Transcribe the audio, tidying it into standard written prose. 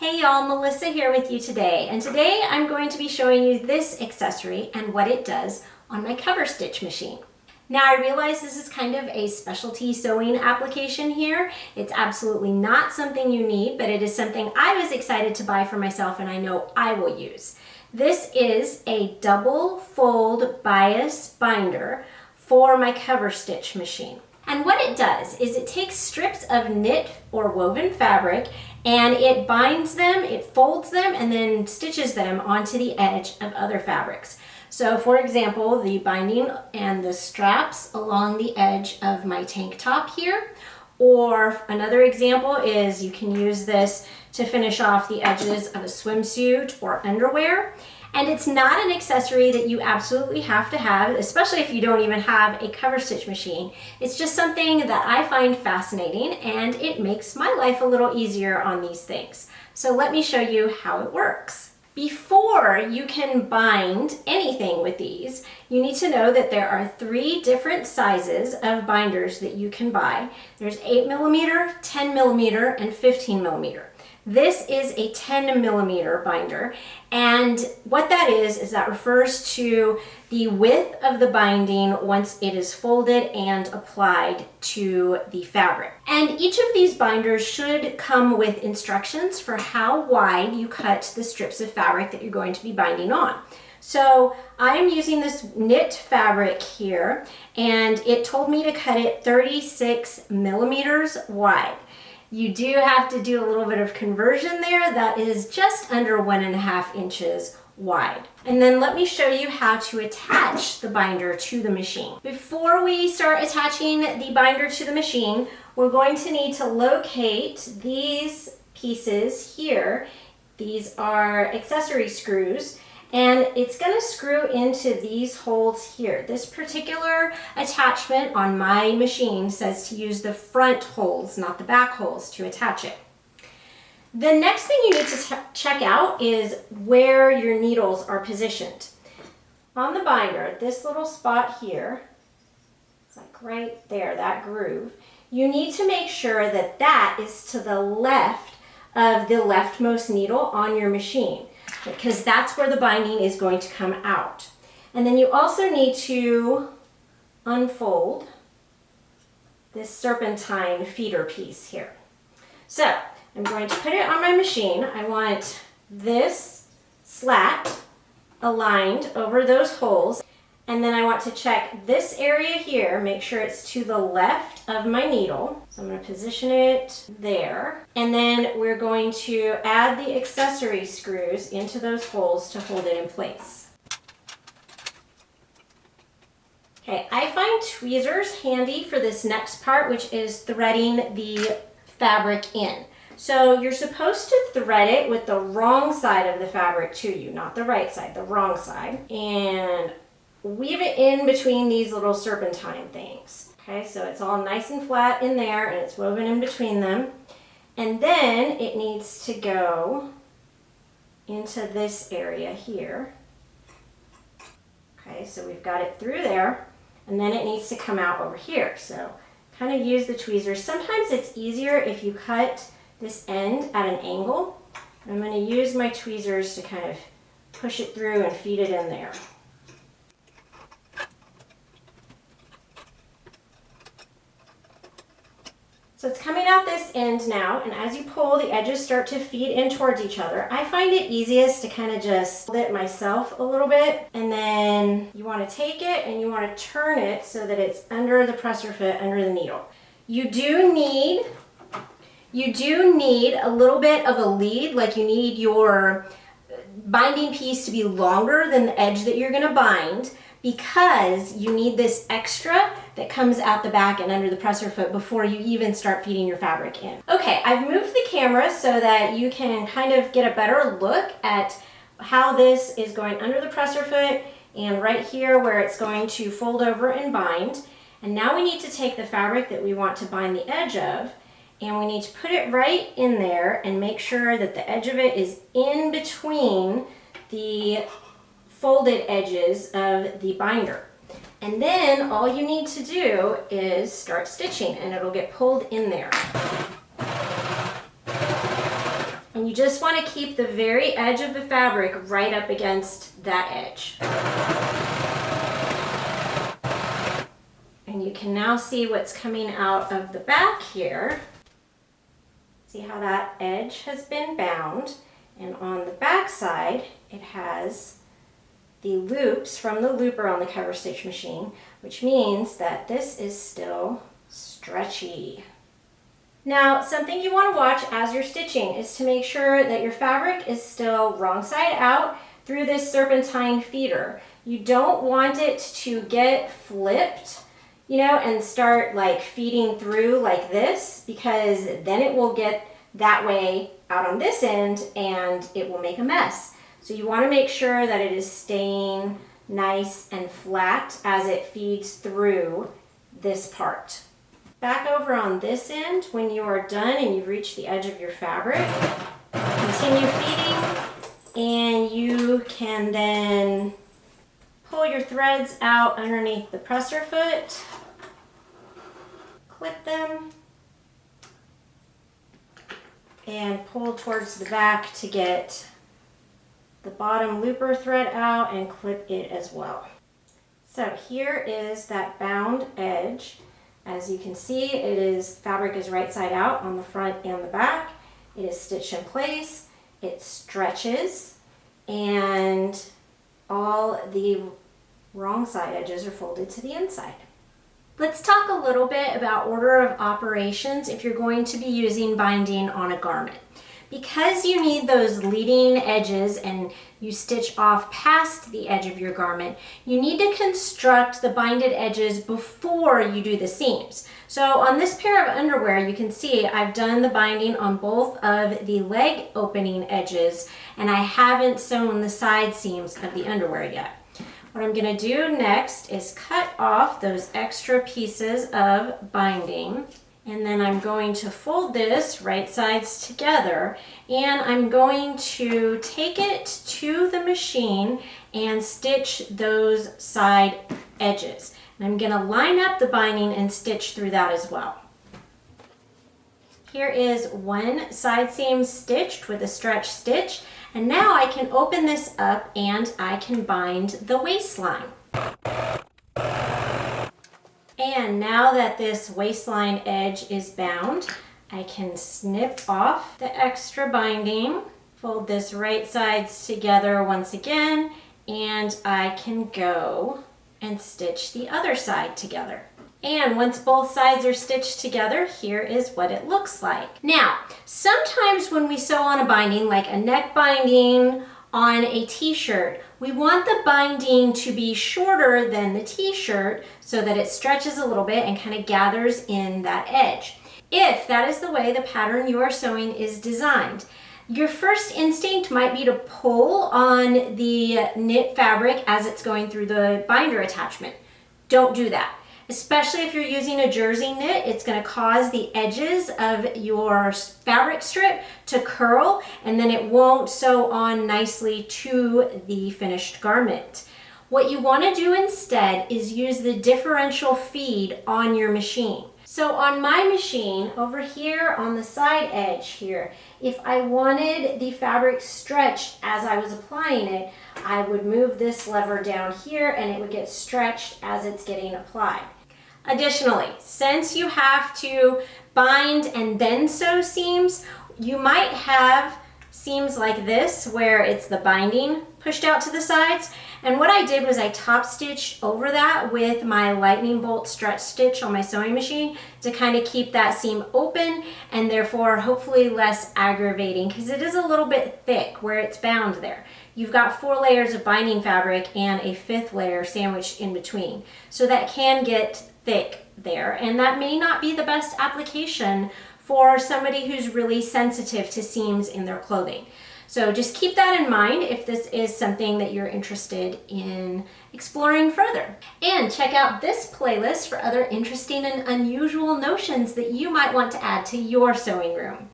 Hey y'all, Melissa here with you today, and today I'm going to be showing you this accessory and what it does on my cover stitch machine. Now I realize this is kind of a specialty sewing application here. It's absolutely not something you need, but it is something I was excited to buy for myself and I know I will use. This is a double fold bias binder for my cover stitch machine. And what it does is it takes strips of knit or woven fabric and it binds them, it folds them, and then stitches them onto the edge of other fabrics. So for example, the binding and the straps along the edge of my tank top here. Or another example is you can use this to finish off the edges of a swimsuit or underwear. And it's not an accessory that you absolutely have to have, especially if you don't even have a cover stitch machine. It's just something that I find fascinating and it makes my life a little easier on these things. So let me show you how it works. Before you can bind anything with these, you need to know that there are 3 different sizes of binders that you can buy. There's 8mm, 10mm, and 15mm. This is a 10mm binder, and what that is that refers to the width of the binding once it is folded and applied to the fabric. And each of these binders should come with instructions for how wide you cut the strips of fabric that you're going to be binding on. So I am using this knit fabric here, and it told me to cut it 36mm wide. You do have to do a little bit of conversion there. That is just under 1.5 inches wide. And then let me show you how to attach the binder to the machine. Before we start attaching the binder to the machine, we're going to need to locate these pieces here. These are accessory screws, and it's going to screw into these holes here. This particular attachment on my machine says to use the front holes, not the back holes, to attach it. The next thing you need to check out is where your needles are positioned. On the binder, this little spot here, it's like right there, that groove, you need to make sure that that is to the left of the leftmost needle on your machine, because that's where the binding is going to come out. And then you also need to unfold this serpentine feeder piece here. So I'm going to put it on my machine. I want this slat aligned over those holes. And then I want to check this area here, make sure it's to the left of my needle. So I'm going to position it there. And then we're going to add the accessory screws into those holes to hold it in place. Okay, I find tweezers handy for this next part, which is threading the fabric in. So you're supposed to thread it with the wrong side of the fabric to you, not the right side, the wrong side. And weave it in between these little serpentine things. Okay, so it's all nice and flat in there and it's woven in between them. And then it needs to go into this area here. Okay, so we've got it through there and then it needs to come out over here. So kind of use the tweezers. Sometimes it's easier if you cut this end at an angle. I'm going to use my tweezers to kind of push it through and feed it in there. So it's coming out this end now, and as you pull, the edges start to feed in towards each other. I find it easiest to kind of just hold it myself a little bit, and then you want to take it and you want to turn it so that it's under the presser foot, under the needle. You do need a little bit of a lead, like you need your binding piece to be longer than the edge that you're going to bind, because you need this extra that comes out the back and under the presser foot before you even start feeding your fabric in. Okay, I've moved the camera so that you can kind of get a better look at how this is going under the presser foot and right here where it's going to fold over and bind. And now we need to take the fabric that we want to bind the edge of, and we need to put it right in there and make sure that the edge of it is in between the folded edges of the binder. And then all you need to do is start stitching and it'll get pulled in there. And And you just want to keep the very edge of the fabric right up against that edge. And you can now see what's coming out of the back here. See how that edge has been bound, and on the back side it has the loops from the looper on the cover stitch machine, which means that this is still stretchy. Now, something you want to watch as you're stitching is to make sure that your fabric is still wrong side out through this serpentine feeder. You don't want it to get flipped, you know, and start like feeding through like this, because then it will get that way out on this end and it will make a mess. So you want to make sure that it is staying nice and flat as it feeds through this part. Back over on this end, when you are done and you've reached the edge of your fabric, continue feeding, and you can then pull your threads out underneath the presser foot, clip them, and pull towards the back to get the bottom looper thread out and clip it as well. So here is that bound edge. As you can see, fabric is right side out on the front and the back. It is stitched in place, it stretches, and all the wrong side edges are folded to the inside. Let's talk a little bit about order of operations if you're going to be using binding on a garment. Because you need those leading edges and you stitch off past the edge of your garment, you need to construct the binded edges before you do the seams. So on this pair of underwear, you can see I've done the binding on both of the leg opening edges, and I haven't sewn the side seams of the underwear yet. What I'm going to do next is cut off those extra pieces of binding, and then I'm going to fold this right sides together, and I'm going to take it to the machine and stitch those side edges. And I'm going to line up the binding and stitch through that as well. Here is one side seam stitched with a stretch stitch, and now I can open this up and I can bind the waistline. And now that this waistline edge is bound, I can snip off the extra binding, fold this right sides together once again, and I can go and stitch the other side together. And once both sides are stitched together, here is what it looks like. Now, sometimes when we sew on a binding, like a neck binding on a t-shirt, we want the binding to be shorter than the t-shirt so that it stretches a little bit and kind of gathers in that edge. If that is the way the pattern you are sewing is designed, your first instinct might be to pull on the knit fabric as it's going through the binder attachment. Don't do that. Especially if you're using a jersey knit, it's going to cause the edges of your fabric strip to curl, and then it won't sew on nicely to the finished garment. What you want to do instead is use the differential feed on your machine. So on my machine, over here on the side edge here, if I wanted the fabric stretched as I was applying it, I would move this lever down here and it would get stretched as it's getting applied. Additionally, since you have to bind and then sew seams, you might have seams like this where it's the binding pushed out to the sides. And what I did was I top stitched over that with my lightning bolt stretch stitch on my sewing machine to kind of keep that seam open and therefore hopefully less aggravating, because it is a little bit thick where it's bound there. You've got 4 layers of binding fabric and a 5th layer sandwiched in between. So that can get thick there, and that may not be the best application for somebody who's really sensitive to seams in their clothing. So just keep that in mind if this is something that you're interested in exploring further. And check out this playlist for other interesting and unusual notions that you might want to add to your sewing room.